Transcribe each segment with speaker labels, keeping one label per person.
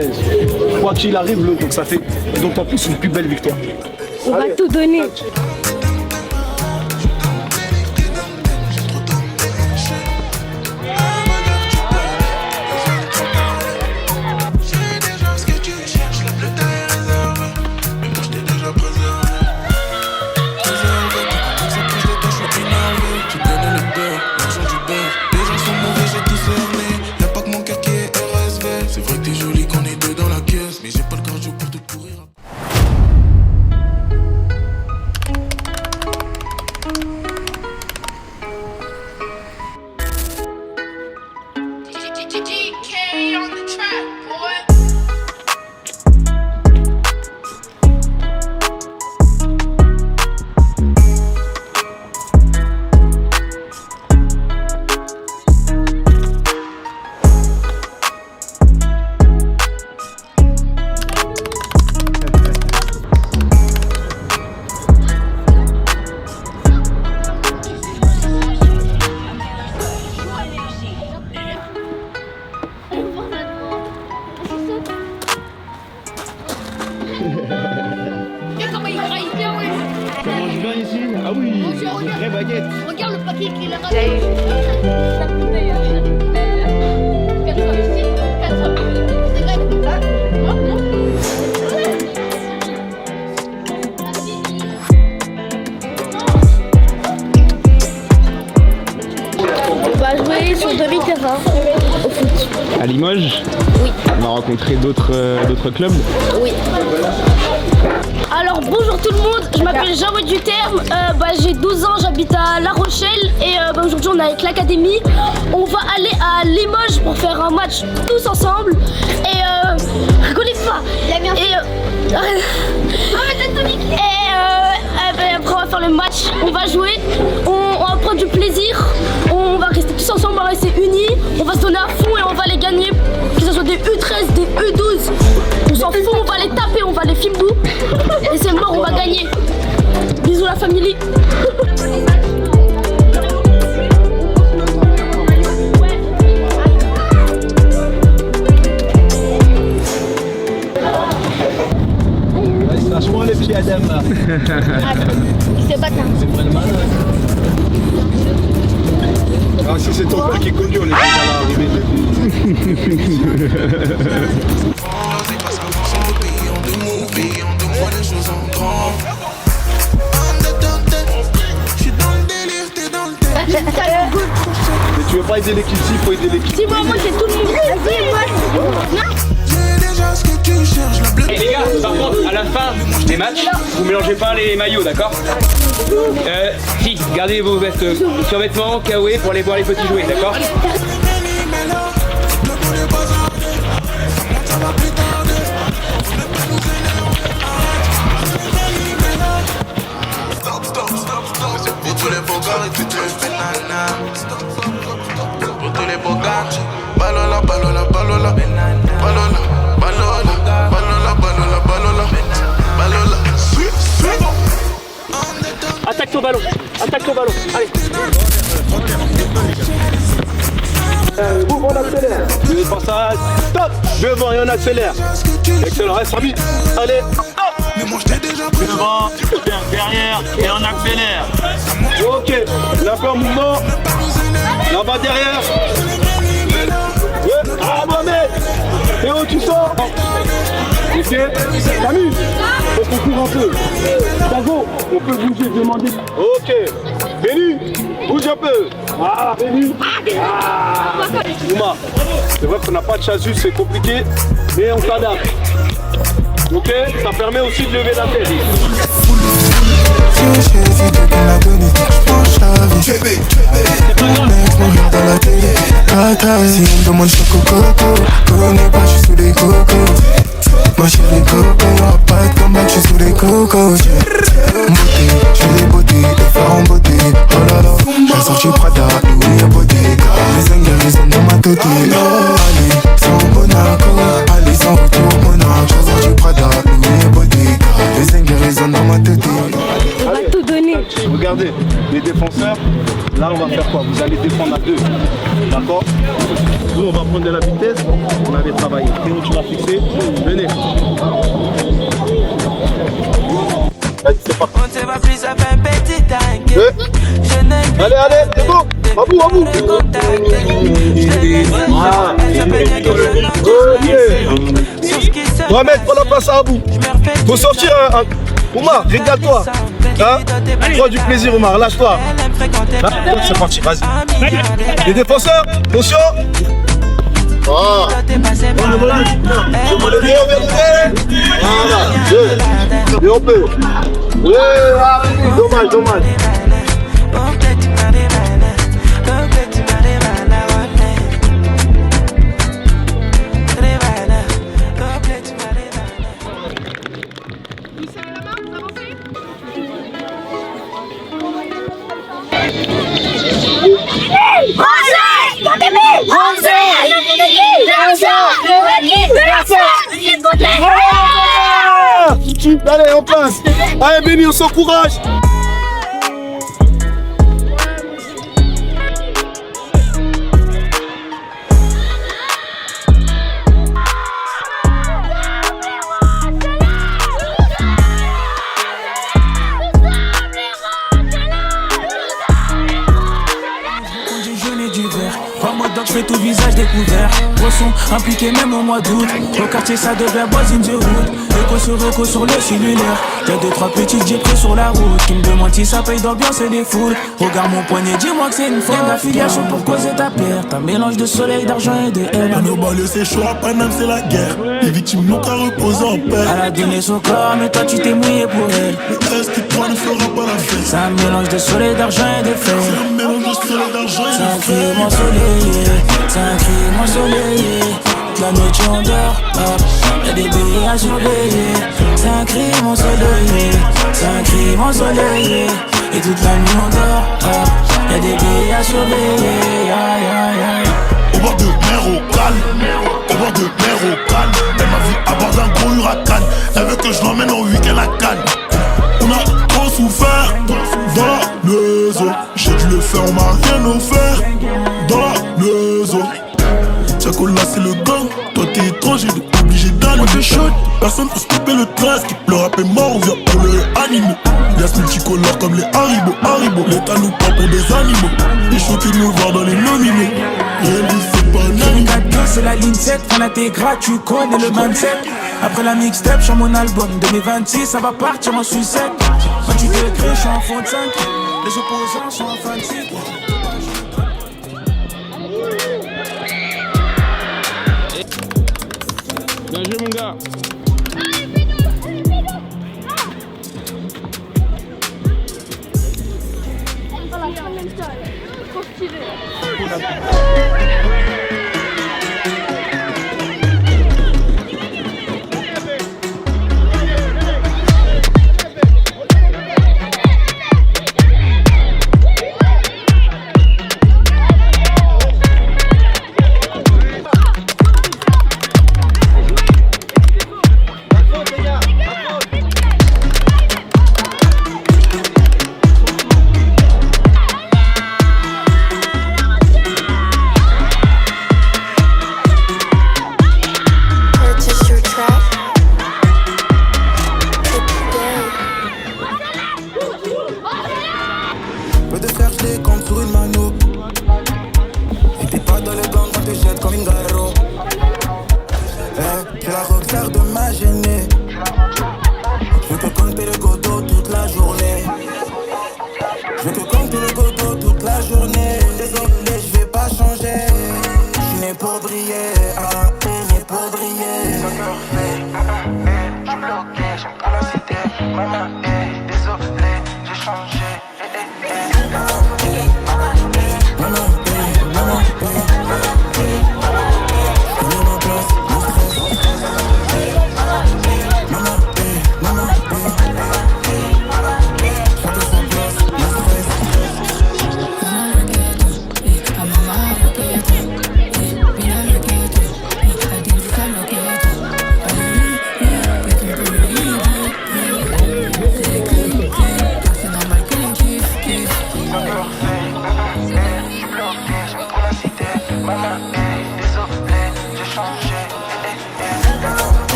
Speaker 1: marseillaise. Quoi qu'il arrive, donc ça fait d'autant plus une plus belle victoire.
Speaker 2: On va tout donner.
Speaker 1: Ça mange bien ici? Ah oui, une vraie baguette.
Speaker 3: Regarde le papier qu'il a
Speaker 2: On va jouer sur demi-terrain au foot.
Speaker 4: À Limoges?
Speaker 2: Oui.
Speaker 4: On va rencontrer d'autres clubs?
Speaker 2: Oui. Alors bonjour tout le monde, je m'appelle Jaoué Duterme, j'ai 12 ans, j'habite à La Rochelle et aujourd'hui on est avec l'académie. On va aller à Limoges pour faire un match tous ensemble et rigolez pas. Après on va faire le match, on va jouer, on va prendre du plaisir, on va rester tous ensemble, on va rester unis, on va se donner à fond et on va les gagner, que ce soit des U13, des U12, on s'en fout, on va les taper, on va les filmer et c'est mort, on va gagner. Bisous la famille.
Speaker 1: Lâche-moi les pieds Adam là.
Speaker 2: C'est pas ça.
Speaker 1: C'est pas le mal. Ah si c'est ton père qui est connu, on est déjà là arrivé. Mais tu veux pas aider l'équipe, si il faut aider l'équipe.
Speaker 2: Si moi c'est tout le monde.
Speaker 5: Et les gars, par contre, à la fin des matchs, vous mélangez pas les maillots, d'accord? Si, gardez vos vestes, survêtements, KOE pour aller voir les petits jouer, d'accord?
Speaker 6: Pour tous les beaux gars et toutes les bananas. Pour tous les beaux gars, balola, balola, balola, balola, balola, balola, balola, balola, balola.
Speaker 5: Attaque ton ballon, allez.
Speaker 1: Ouvre, on accélère. Devant ça, stop. Devant et on accélère. Excellent, reste Samy. Allez, hop. Devant, derrière et on accélère. Ok, la fin mouvement. Là-bas derrière. Ouais. Ah Mohamed. Théo, tu sors. Ok, Samy, faut qu'on court un peu. Dago, on peut bouger, demander. Ok, Béni, bouge un peu. Ah, Béni. Ah. Ouma, c'est vrai qu'on n'a pas de chasus, c'est compliqué, mais on s'adapte. Ok, ça permet aussi de lever la tête.
Speaker 6: Si on me demande choco coco, connais pas, je suis sous les cocos. Moi je suis les cocos, y'aura pas de comeback, je suis sous les cocos. Beauté, je suis les beautés, des fleurs en beauté. Oh là là, j'ai sorti Prada, Louis et Bottega. Les ingénieurs sont dans ma tête. Allez, sans Monaco, allez sans retour Monaco. J'ai sorti Prada, Louis et Bottega. Les ingénieurs sont dans ma tête.
Speaker 2: On va tout donner.
Speaker 1: Regardez, les défenseurs, Là, on va faire quoi? Vous allez défendre à deux. D'accord? Nous, on va prendre de la vitesse. On avait travaillé. Théo, tu vas fixer. Venez. Vas-y, c'est parti.
Speaker 3: On ne se voit plus, ça fait un petit t'inquiète. Je n'aime
Speaker 1: Allez, allez, c'est bon. À vous, à vous. Mohamed, prends la place à vous. Faut sortir un... Oumar, régale-toi. Hein? Prends du plaisir, Oumar, lâche-toi. C'est parti, vas-y. Les défenseurs, attention. Oh. Et on peut. Dommage, dommage. Allez, on passe. Allez, Béni, on s'encourage.
Speaker 3: Je fais tout visage découvert, poisson impliqué même au mois d'août. Au quartier ça devient boys in the hood. Écho sur écho sur le cellulaire. Y'a 2-3 petites j'ai pris sur la route qui me demandent si ça paye d'ambiance et des foules. Regarde mon poignet, dis-moi que c'est une faute. La filiation pour causer ta perte. Un mélange de soleil, d'argent et de haine.
Speaker 7: À nos banlieues c'est chaud, à Paname c'est la guerre. Les victimes n'ont qu'à reposer en paix.
Speaker 3: Elle a donné son corps mais toi tu t'es mouillé pour elle.
Speaker 7: Le S qui toi ne fera pas la fête.
Speaker 3: C'est un mélange de soleil, d'argent et de fer.
Speaker 7: C'est un mélange de soleil, d'argent et de fer.
Speaker 3: C'est un crime ensoleillé. C'est un crime ensoleillé. La nuit tu endors, y'a des billets à surveiller. C'est un crime ensoleillé. C'est un crime ensoleillé. Et toute la nuit on dort, y'a des billets à surveiller.
Speaker 7: Au bord de mer au calme. Au bord de mer au calme. Elle m'a vu à bord d'un gros huracan. Elle veut que je l'emmène au week-end à Cannes. On a trop souffert dans la maison. J'ai dû le faire, on m'a rien offert. Dans la maison. Tiago là c'est le gang. Toi t'es étranger, t'es obligé d'aller. T'es chaud. Personne peut stopper le train. Ce qui pleure à mort, on vient pour le animer. Y'a multicolores comme les Haribo. L'État nous prend pour des animaux. Les choqués de nous voir dans les nominés. Rien dit c'est pas un ami.
Speaker 3: 4 c'est la ligne 7. Fan intégral, tu connais le mindset. Après la mixtape, j'suis mon album 2026, ça va partir en sucette. Quand tu t'écris, j'suis en fond de 5. Les opposants sont en fin de cycle.
Speaker 4: Bien joué mon gars.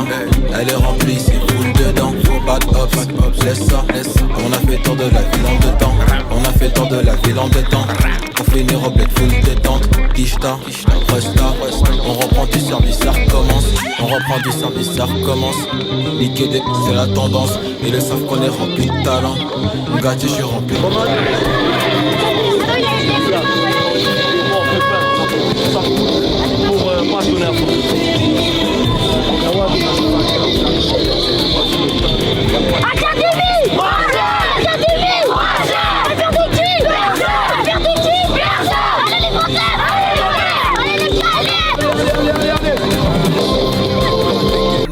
Speaker 8: talent. Elle est remplie, c'est full dedans. Faut back up, laisse ça. On a fait le tour de la ville en 2 temps. On a fait le tour de la ville en 2 temps. Pour finir au bled full détente. Kishta, resta. On reprend du service, ça recommence. On reprend du service, ça recommence. Niquer des c'est la tendance. Ils le savent qu'on est rempli de talent. Gâté, je suis rempli de talent.
Speaker 1: Pour pas donner à fond.
Speaker 2: Académie! Académie! Affaire de qui? Affaire de qui? Allez les Français! Allez les gars, allez!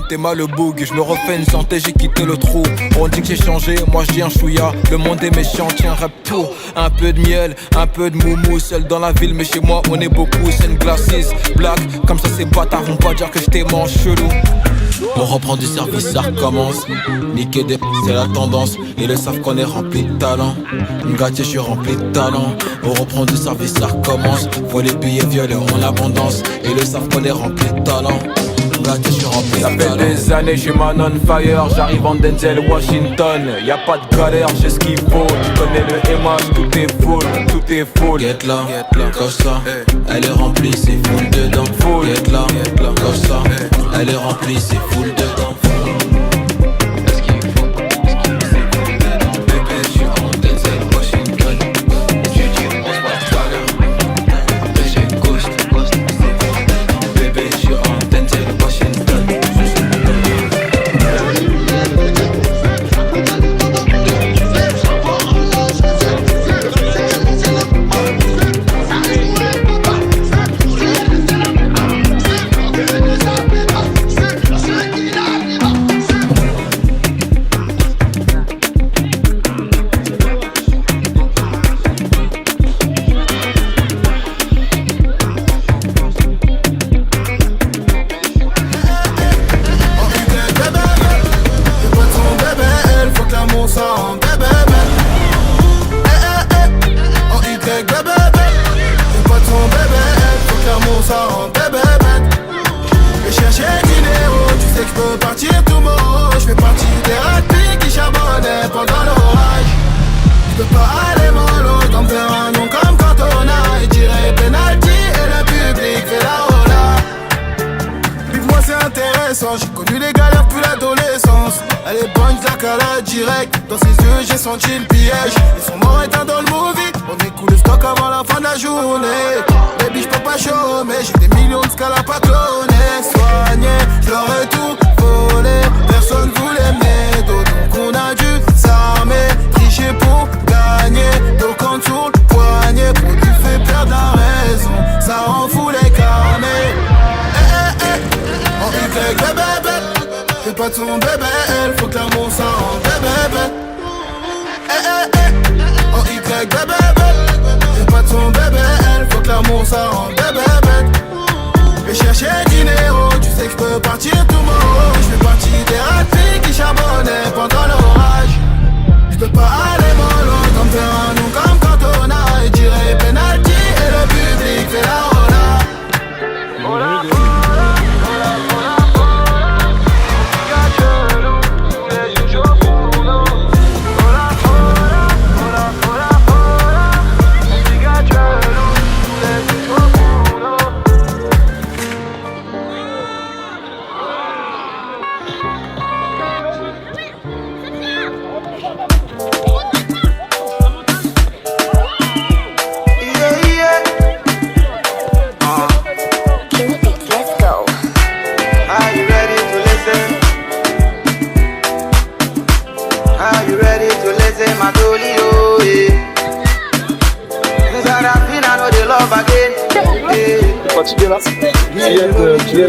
Speaker 8: T'es mal le boug, je me refais une santé, j'ai quitté le trou. On dit que j'ai changé, moi je dis un chouïa. Le monde est méchant, tiens rap tout. Un peu de miel, un peu de moumou. Seul dans la ville, mais chez moi on est beaucoup. C'est une glasses, black, comme ça c'est bâtard. Vont pas dire que je t'ai mangé chelou. On reprend du service, ça recommence. Niquer des c'est la tendance. Ils le savent qu'on est rempli de talent. Gâté, je suis rempli de talent. On reprend du service, ça recommence. Faut les billets violets en abondance. Ils le savent qu'on est rempli de talent. Ça fait des années, je suis man on fire. J'arrive en Denzel Washington. Y'a pas de galère, j'ai ce qu'il faut. Tu connais le MH, tout est full, tout est full. Get là, comme ça. Elle est remplie, c'est full dedans. Get là, comme ça. Elle est remplie, c'est full dedans.
Speaker 6: J'ai connu les galères depuis l'adolescence. Elle est bonne, claque à la direct. Dans ses yeux j'ai senti le piège. Ils sont morts éteints dans le movie. On écoute le stock avant la fin de la journée. Baby j'peux pas chômer. J'ai des millions de scales à pas cloner. Soigné, j'leur ai tout volé. Personne voulait m'aider. Donc on a dû s'armer. Tricher pour gagner. Donc en dessous le poignet. Pour tu fais perdre la raison. Ça rend fou les carnets. En Y bébé, fais pas ton bébé, elle faut clairement ça en bébé. En Y bébé, fais pas ton bébé, elle faut clairement ça en bébé. Je vais chercher dinero, tu sais que je peux partir tomorrow. Je fais partie des ratés qui charbonnaient pendant l'orage. Je peux pas aller mollo comme faire un nom comme Cantona. Et tirer penalty et le public fait la rola.
Speaker 1: Fatigué là, tu es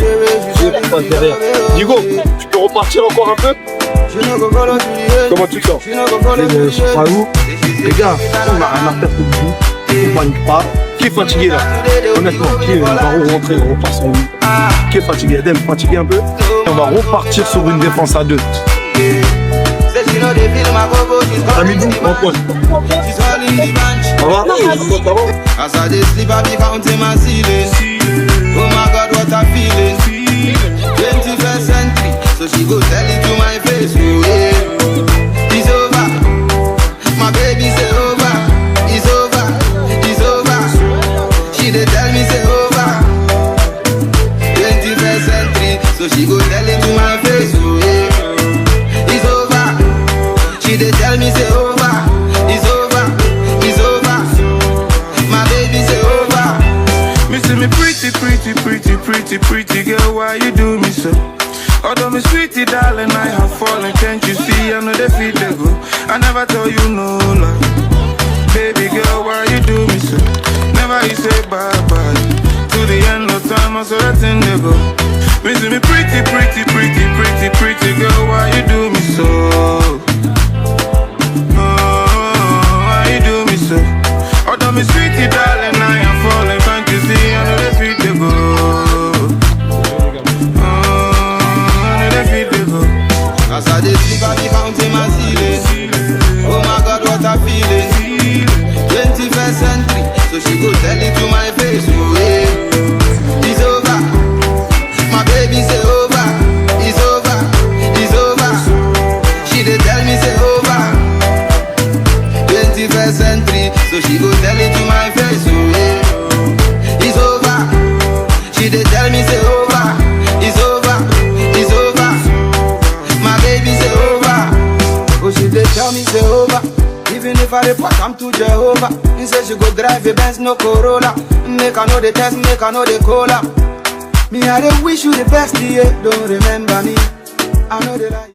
Speaker 1: derrière. Digo, tu peux repartir encore un peu? Comment tu te sens?
Speaker 9: Je suis pas où? Les gars, on a un affaire de vous. On panique pas.
Speaker 1: Qui est fatigué là?
Speaker 9: Honnêtement, qui va rentrer, on repart sur lui.
Speaker 1: Qui est fatigué? Edem, fatigué un peu? Et on va repartir sur une défense à 2. T'as mis d'où? En quoi? Ça va?
Speaker 10: As I dey sleep, I be counting my ceiling. Oh my God, what a feeling. 21st century, so she go tell it to my face. Oh yeah, it's over. My baby say over. It's over. It's over. She dey tell me say over. 21st century, so she go tell it to my face. Oh yeah, it's over. She dey tell me say over. It's over. It's over. My baby say over.
Speaker 11: Me see me pretty girl, why you do me so? Although me sweetie darling, I have fallen, can't you see? I know they feel they go. I never tell you no lie. Baby girl, why you do me so? Never you say bye bye. To the end of time, I saw that thing they go. Me see me pretty girl, why you do me so? Oh, why you do me so? Although me sweetie darling, I am falling, can't you see? I know they feel they go.
Speaker 10: As I dey sleep, I be counting my ceilings. Oh my God, what a feeling. 21st century, so she go tell it to my face. Oh yeah, it's over. My baby say over. It's over. It's over. She dey tell me say over. 21st century, so she go tell it to my face. Oh yeah, it's over. She dey tell me say over. It's over. It's over. My baby say over. Oh, she dey tell me say over. Even if I report, I'm to Jehovah. He say she go drive a Benz, no Corolla. Make I know the test, make I know the cola. Me, I dey wish you the best, yeah. Don't remember me. I know the lie.